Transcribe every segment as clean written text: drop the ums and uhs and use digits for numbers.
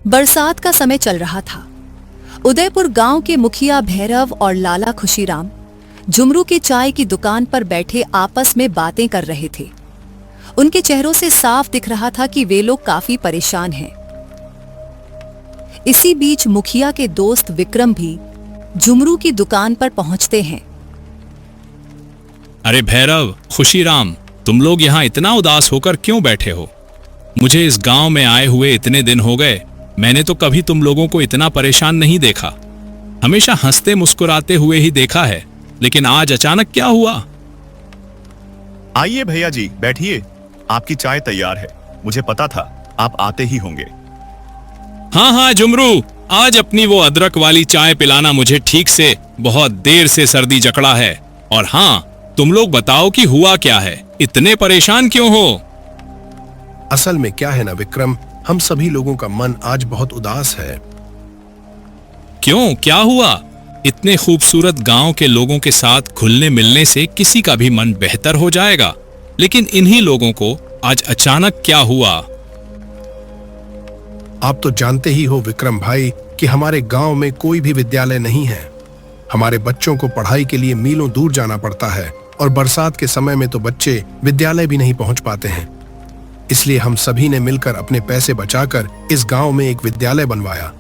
बरसात का समय चल रहा था। उदयपुर गांव के मुखिया भैरव और लाला खुशीराम झुमरू की चाय की दुकान पर बैठे आपस में बातें कर रहे थे। उनके चेहरों से साफ दिख रहा था कि वे लोग काफी परेशान हैं। इसी बीच मुखिया के दोस्त विक्रम भी झुमरू की दुकान पर पहुंचते हैं। अरे भैरव, खुशीराम, तुम लोग यहाँ इतना उदास होकर क्यों बैठे हो? मुझे इस गांव में आए हुए इतने दिन हो गए, मैंने तो कभी तुम लोगों को इतना परेशान नहीं देखा। हमेशा हंसते मुस्कुराते हुए ही देखा है, लेकिन आज अचानक क्या हुआ? आइए भैया जी, बैठिए। आपकी चाय तैयार है। मुझे पता था आप आते ही होंगे। हाँ हाँ झुमरू, आज अपनी वो अदरक वाली चाय पिलाना मुझे ठीक से। बहुत देर से सर्दी जकड़ा है। और हाँ, तुम लोग बताओ कि हुआ क्या है, इतने परेशान क्यों हो? असल में क्या है ना विक्रम, हम सभी लोगों का मन आज बहुत उदास है। क्यों, क्या हुआ? इतने खूबसूरत गांव के लोगों के साथ घुलने मिलने से किसी का भी मन बेहतर हो जाएगा, लेकिन इन्हीं लोगों को आज अचानक क्या हुआ? आप तो जानते ही हो विक्रम भाई कि हमारे गांव में कोई भी विद्यालय नहीं है। हमारे बच्चों को पढ़ाई के लिए मीलों दूर जाना पड़ता है और बरसात के समय में तो बच्चे विद्यालय भी नहीं पहुंच पाते हैं। इसलिए हम सभी ने मिलकर अपने पैसे बचाकर इस गांव में एक विद्यालय बनवाया।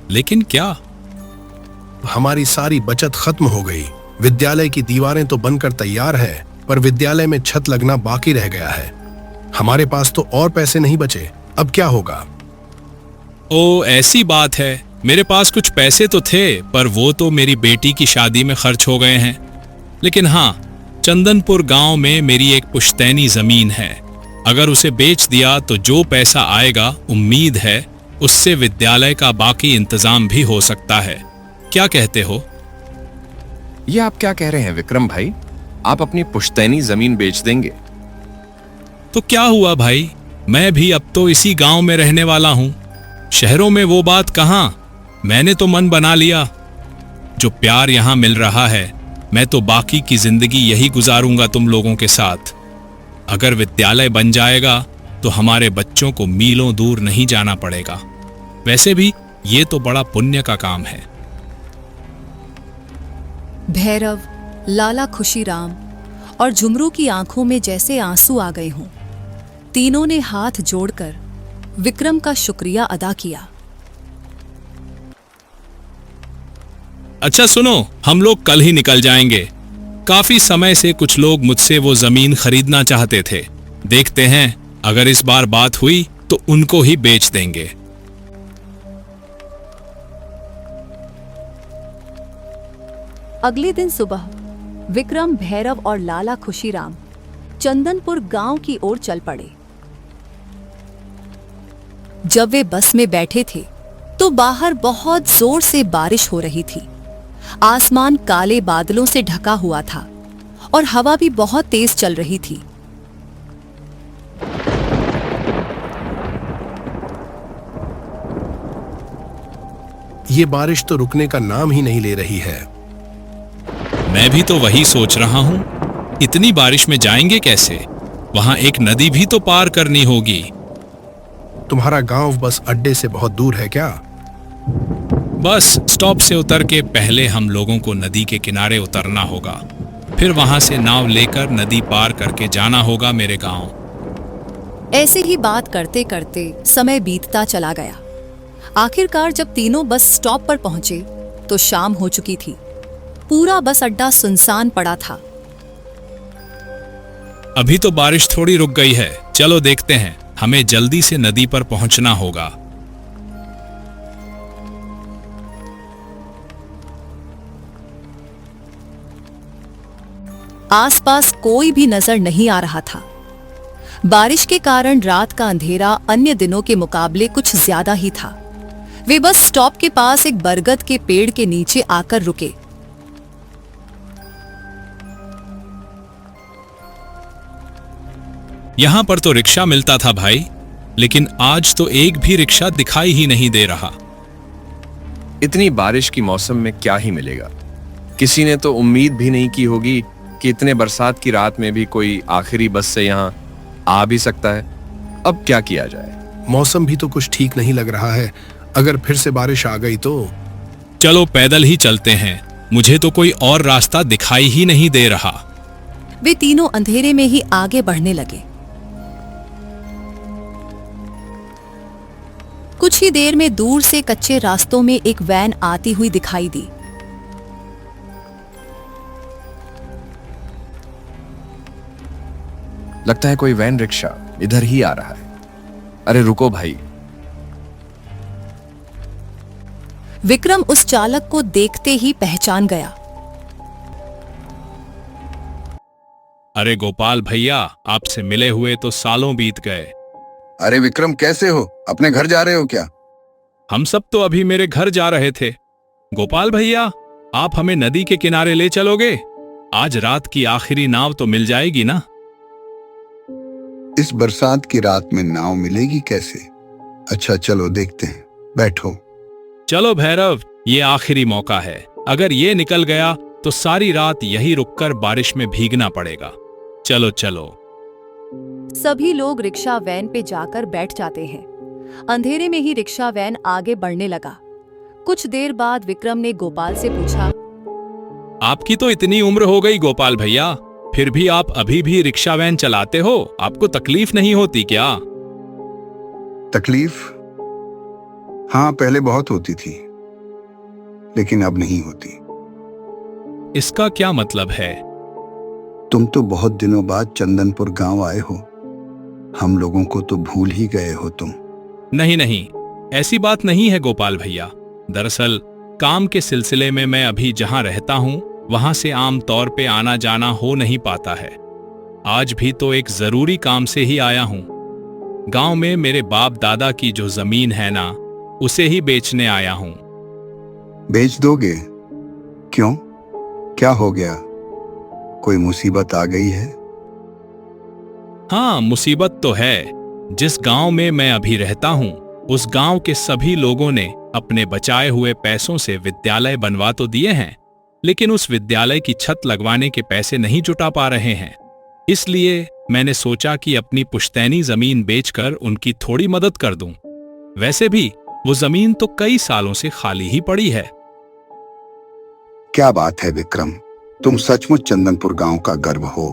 लेकिन क्या? हमारी सारी बचत खत्म हो गई। विद्यालय की दीवारें तो बनकर तैयार है, पर विद्यालय में छत लगना बाकी रह गया है। हमारे पास तो और पैसे नहीं बचे। अब क्या होगा? ओ, ऐसी बात है। मेरे पास कुछ पैसे तो थे, पर वो तो मेरी बेटी की शादी में खर्च हो गए हैं। लेकिन हाँ, चंदनपुर गांव में मेरी एक पुश्तैनी जमीन है। अगर उसे बेच दिया तो जो पैसा आएगा, उम्मीद है उससे विद्यालय का बाकी इंतजाम भी हो सकता है। क्या कहते हो? ये आप क्या कह रहे हैं विक्रम भाई? आप अपनी पुश्तैनी जमीन बेच देंगे? तो क्या हुआ भाई, मैं भी अब तो इसी गांव में रहने वाला हूं। शहरों में वो बात कहां। मैंने तो मन बना लिया। जो प्यार यहां मिल रहा है, मैं तो बाकी की जिंदगी यही गुजारूंगा तुम लोगों के साथ। अगर विद्यालय बन जाएगा तो हमारे बच्चों को मीलों दूर नहीं जाना पड़ेगा। वैसे भी ये तो बड़ा पुण्य का काम है। भैरव, लाला खुशीराम और झुमरू की आंखों में जैसे आंसू आ गए हों। तीनों ने हाथ जोड़कर विक्रम का शुक्रिया अदा किया। अच्छा सुनो, हम लोग कल ही निकल जाएंगे। काफी समय से कुछ लोग मुझसे वो जमीन खरीदना चाहते थे। देखते हैं, अगर इस बार बात हुई तो उनको ही बेच देंगे। अगले दिन सुबह विक्रम, भैरव और लाला खुशीराम चंदनपुर गांव की ओर चल पड़े। जब वे बस में बैठे थे तो बाहर बहुत जोर से बारिश हो रही थी। आसमान काले बादलों से ढका हुआ था और हवा भी बहुत तेज चल रही थी। ये बारिश तो रुकने का नाम ही नहीं ले रही है। मैं भी तो वही सोच रहा हूं, इतनी बारिश में जाएंगे कैसे? वहां एक नदी भी तो पार करनी होगी। तुम्हारा गांव बस अड्डे से बहुत दूर है क्या? बस स्टॉप से उतर के पहले हम लोगों को नदी के किनारे उतरना होगा, फिर वहां से नाव लेकर नदी पार करके जाना होगा मेरे गांव। ऐसे ही बात करते करते समय बीतता चला गया। आखिरकार जब तीनों बस स्टॉप पर पहुंचे तो शाम हो चुकी थी। पूरा बस अड्डा सुनसान पड़ा था। अभी तो बारिश थोड़ी रुक गई है, चलो देखते हैं। हमें जल्दी से नदी पर पहुंचना होगा। आसपास कोई भी नजर नहीं आ रहा था। बारिश के कारण रात का अंधेरा अन्य दिनों के मुकाबले कुछ ज्यादा ही था। वे बस स्टॉप के पास एक बरगद के पेड़ के नीचे आकर रुके। यहां पर तो रिक्शा मिलता था भाई, लेकिन आज तो एक भी रिक्शा दिखाई ही नहीं दे रहा। इतनी बारिश की मौसम में क्या ही मिलेगा? किसी ने तो उम्मीद भी नहीं की होगी कि इतने बरसात की रात में भी कोई आखिरी बस से यहाँ आ भी सकता है। अब क्या किया जाए? मौसम भी तो कुछ ठीक नहीं लग रहा है। अगर फिर से बारिश आ गई तो। चलो पैदल ही चलते हैं, मुझे तो कोई और रास्ता दिखाई ही नहीं दे रहा। वे तीनों अंधेरे में ही आगे बढ़ने लगे। कुछ ही देर में दूर से कच्चे रास्तों में एक वैन आती हुई दिखाई दी। लगता है कोई वैन रिक्शा इधर ही आ रहा है। अरे रुको भाई। विक्रम उस चालक को देखते ही पहचान गया। अरे गोपाल भैया, आपसे मिले हुए तो सालों बीत गए। अरे विक्रम, कैसे हो? अपने घर जा रहे हो क्या? हम सब तो अभी मेरे घर जा रहे थे। गोपाल भैया, आप हमें नदी के किनारे ले चलोगे? आज रात की आखिरी नाव तो मिल जाएगी ना? इस बरसात की रात में नाव मिलेगी कैसे? अच्छा चलो देखते हैं, बैठो। चलो भैरव, ये आखिरी मौका है। अगर ये निकल गया तो सारी रात यही रुककर बारिश में भीगना पड़ेगा। चलो चलो। सभी लोग रिक्शा वैन पे जाकर बैठ जाते हैं। अंधेरे में ही रिक्शा वैन आगे बढ़ने लगा। कुछ देर बाद विक्रम ने गोपाल से पूछा, आपकी तो इतनी उम्र हो गई गोपाल भैया, फिर भी आप अभी भी रिक्शा वैन चलाते हो? आपको तकलीफ नहीं होती क्या? तकलीफ? हाँ, पहले बहुत होती थी, लेकिन अब नहीं होती। इसका क्या मतलब है? तुम तो बहुत दिनों बाद चंदनपुर गांव आए हो। हम लोगों को तो भूल ही गए हो तुम। नहीं नहीं, ऐसी बात नहीं है गोपाल भैया। दरअसल काम के सिलसिले में मैं अभी जहां रहता हूं वहां से आम तौर पे आना जाना हो नहीं पाता है। आज भी तो एक जरूरी काम से ही आया हूं। गांव में मेरे बाप दादा की जो जमीन है ना, उसे ही बेचने आया हूं। बेच दोगे? क्यों, क्या हो गया? कोई मुसीबत आ गई है? हाँ, मुसीबत तो है। जिस गांव में मैं अभी रहता हूं, उस गांव के सभी लोगों ने अपने बचाए हुए पैसों से विद्यालय बनवा तो दिए हैं, लेकिन उस विद्यालय की छत लगवाने के पैसे नहीं जुटा पा रहे हैं। इसलिए मैंने सोचा कि अपनी पुश्तैनी जमीन बेचकर उनकी थोड़ी मदद कर दूं। वैसे भी वो जमीन तो कई सालों से खाली ही पड़ी है। क्या बात है विक्रम, तुम सचमुच चंदनपुर गांव का गर्व हो।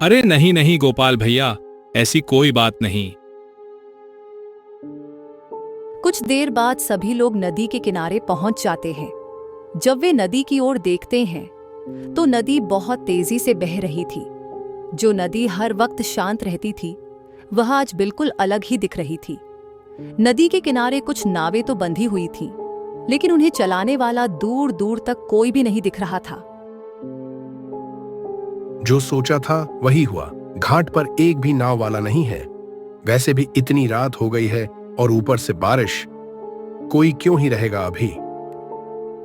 अरे नहीं नहीं गोपाल भैया, ऐसी कोई बात नहीं। कुछ देर बाद सभी लोग नदी के किनारे पहुंच जाते हैं। जब वे नदी की ओर देखते हैं तो नदी बहुत तेजी से बह रही थी। जो नदी हर वक्त शांत रहती थी, वह आज बिल्कुल अलग ही दिख रही थी। नदी के किनारे कुछ नावें तो बंधी हुई थीं, लेकिन उन्हें चलाने वाला दूर दूर तक कोई भी नहीं दिख रहा था। जो सोचा था वही हुआ। घाट पर एक भी नाव वाला नहीं है। वैसे भी इतनी रात हो गई है और ऊपर से बारिश। कोई क्यों ही रहेगा अभी।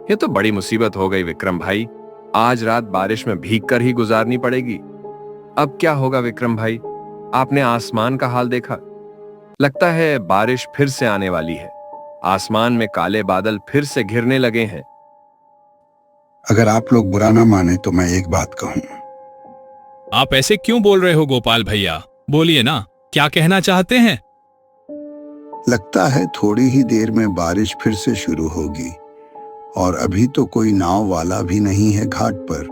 ये तो बड़ी मुसीबत हो गई विक्रम भाई। आज रात बारिश में भीगकर ही गुजारनी पड़ेगी। अब क्या होगा विक्रम भाई? आपने आसमान का हाल देखा? लगता है बारिश फिर से आने वाली है। आसमान में काले बादल फिर से घिरने लगे हैं। अगर आप लोग बुरा ना माने तो मैं एक बात कहूं। आप ऐसे क्यों बोल रहे हो गोपाल भैया? बोलिए ना, क्या कहना चाहते हैं? लगता है थोड़ी ही देर में बारिश फिर से शुरू होगी, और अभी तो कोई नाव वाला भी नहीं है घाट पर।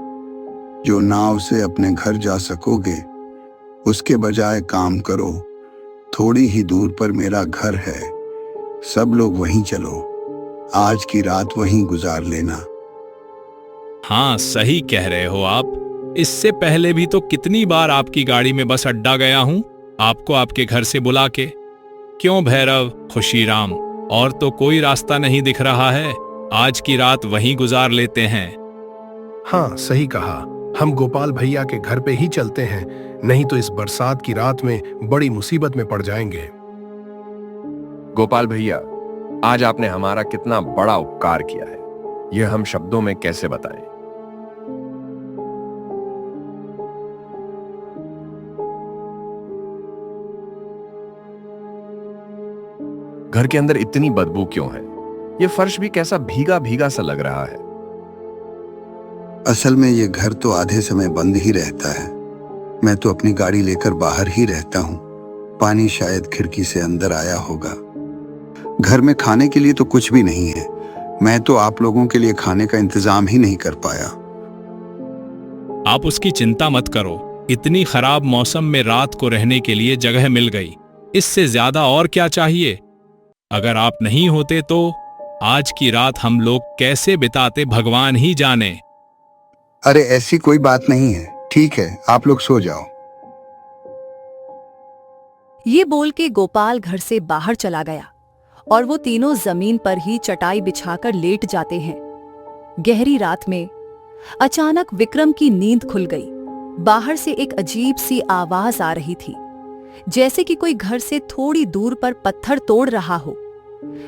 जो नाव से अपने घर जा सकोगे, उसके बजाय काम करो। थोड़ी ही दूर पर मेरा घर है, सब लोग वहीं चलो। आज की रात वहीं गुजार लेना। हाँ, सही कह रहे हो आप। इससे पहले भी तो कितनी बार आपकी गाड़ी में बस अड्डा गया हूं, आपको आपके घर से बुला के। क्यों भैरव, खुशीराम, और तो कोई रास्ता नहीं दिख रहा है? आज की रात वहीं गुजार लेते हैं। हाँ, सही कहा। हम गोपाल भैया के घर पे ही चलते हैं, नहीं तो इस बरसात की रात में बड़ी मुसीबत में पड़ जाएंगे। गोपाल भैया, आज आपने हमारा कितना बड़ा उपकार किया है, यह हम शब्दों में कैसे बताएं। घर के अंदर इतनी बदबू क्यों है? यह फर्श भी कैसा भीगा भीगा सा लग रहा है। असल में ये घर तो आधे समय बंद ही रहता है। मैं तो अपनी गाड़ी लेकर बाहर ही रहता हूँ। पानी शायद खिड़की से अंदर आया होगा। घर में खाने के लिए तो कुछ भी नहीं है। मैं तो आप लोगों के लिए खाने का इंतजाम ही नहीं कर पाया। आप उसकी चिंता मत करो, इतनी खराब मौसम में रात को रहने के लिए जगह मिल गई, इससे ज्यादा और क्या चाहिए। अगर आप नहीं होते तो आज की रात हम लोग कैसे बिताते भगवान ही जाने। अरे ऐसी कोई बात नहीं है, ठीक है, आप लोग सो जाओ। ये बोल के गोपाल घर से बाहर चला गया और वो तीनों जमीन पर ही चटाई बिछाकर लेट जाते हैं। गहरी रात में अचानक विक्रम की नींद खुल गई। बाहर से एक अजीब सी आवाज आ रही थी, जैसे कि कोई घर से थोड़ी दूर पर पत्थर तोड़ रहा हो।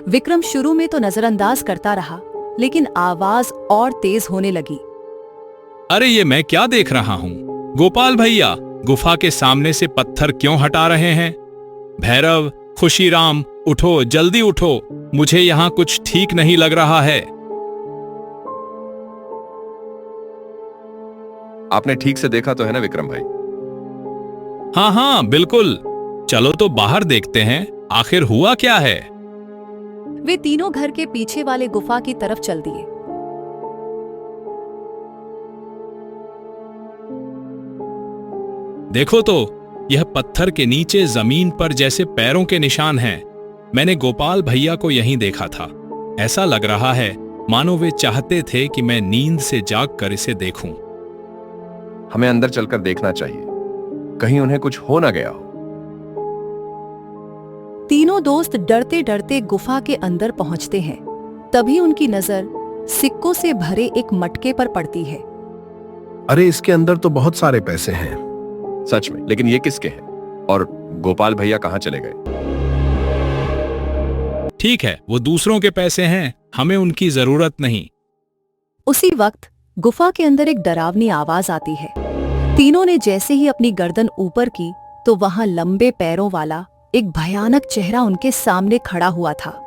विक्रम शुरू में तो नजरअंदाज करता रहा, लेकिन आवाज और तेज होने लगी। अरे ये मैं क्या देख रहा हूं? गोपाल भैया, गुफा के सामने से पत्थर क्यों हटा रहे हैं? भैरव, खुशीराम, उठो, जल्दी उठो, मुझे यहां कुछ ठीक नहीं लग रहा है। आपने ठीक से देखा तो है ना विक्रम भाई? हाँ हाँ बिल्कुल, चलो तो बाहर देखते हैं, आखिर हुआ क्या है। वे तीनों घर के पीछे वाले गुफा की तरफ चल दिए। देखो तो, यह पत्थर के नीचे जमीन पर जैसे पैरों के निशान हैं। मैंने गोपाल भैया को यहीं देखा था। ऐसा लग रहा है मानो वे चाहते थे कि मैं नींद से जागकर इसे देखूं। हमें अंदर चलकर देखना चाहिए, कहीं उन्हें कुछ हो ना गया हो। तीनों दोस्त डरते डरते गुफा के अंदर पहुंचते हैं। तभी उनकी नजर सिक्कों से भरे एक मटके पर पड़ती है। अरे इसके अंदर तो बहुत सारे पैसे हैं। सच में, लेकिन ये किसके हैं? और गोपाल भैया कहां चले गए? ठीक है, वो दूसरों के पैसे हैं, हमें उनकी जरूरत नहीं। उसी वक्त गुफा के अंदर एक डरावनी आवाज आती है। तीनों ने जैसे ही अपनी गर्दन ऊपर की तो वहां लंबे पैरों वाला एक भयानक चेहरा उनके सामने खड़ा हुआ था।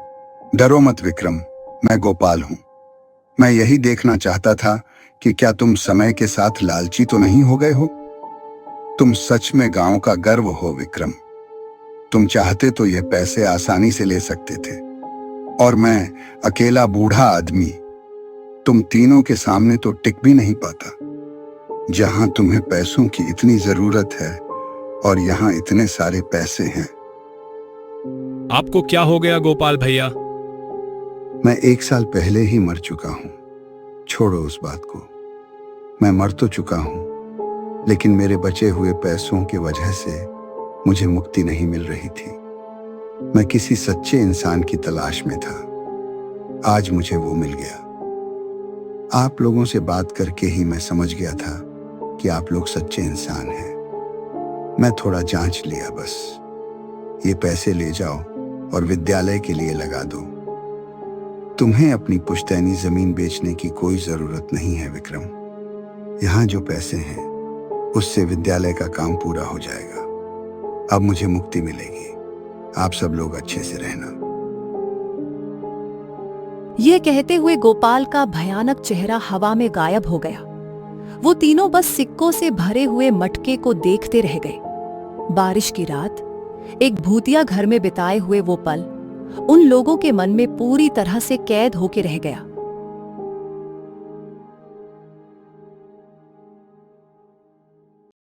डरो मत विक्रम, मैं गोपाल हूं। मैं यही देखना चाहता था कि क्या तुम समय के साथ लालची तो नहीं हो गए हो। तुम सच में गांव का गर्व हो विक्रम। तुम चाहते तो ये पैसे आसानी से ले सकते थे, और मैं अकेला बूढ़ा आदमी तुम तीनों के सामने तो टिक भी नहीं पाता। जहां तुम्हें पैसों की इतनी जरूरत है और यहां इतने सारे पैसे हैं। आपको क्या हो गया गोपाल भैया? मैं 1 साल पहले ही मर चुका हूं। छोड़ो उस बात को। मैं मर तो चुका हूं, लेकिन मेरे बचे हुए पैसों की वजह से मुझे मुक्ति नहीं मिल रही थी। मैं किसी सच्चे इंसान की तलाश में था। आज मुझे वो मिल गया। आप लोगों से बात करके ही मैं समझ गया था कि आप लोग सच्चे इंसान हैं। मैं थोड़ा जांच लिया बस। ये पैसे ले जाओ और विद्यालय के लिए लगा दो। तुम्हें अपनी पुश्तैनी जमीन बेचने की कोई जरूरत नहीं है विक्रम। यहाँ जो पैसे हैं उससे विद्यालय का काम पूरा हो जाएगा। अब मुझे मुक्ति मिलेगी। आप सब लोग अच्छे से रहना। यह कहते हुए गोपाल का भयानक चेहरा हवा में गायब हो गया। वो तीनों बस सिक्कों से भरे हुए मटके को देखते रह गए। बारिश की रात, एक भूतिया घर में बिताए हुए वो पल उन लोगों के मन में पूरी तरह से कैद होके रह गया।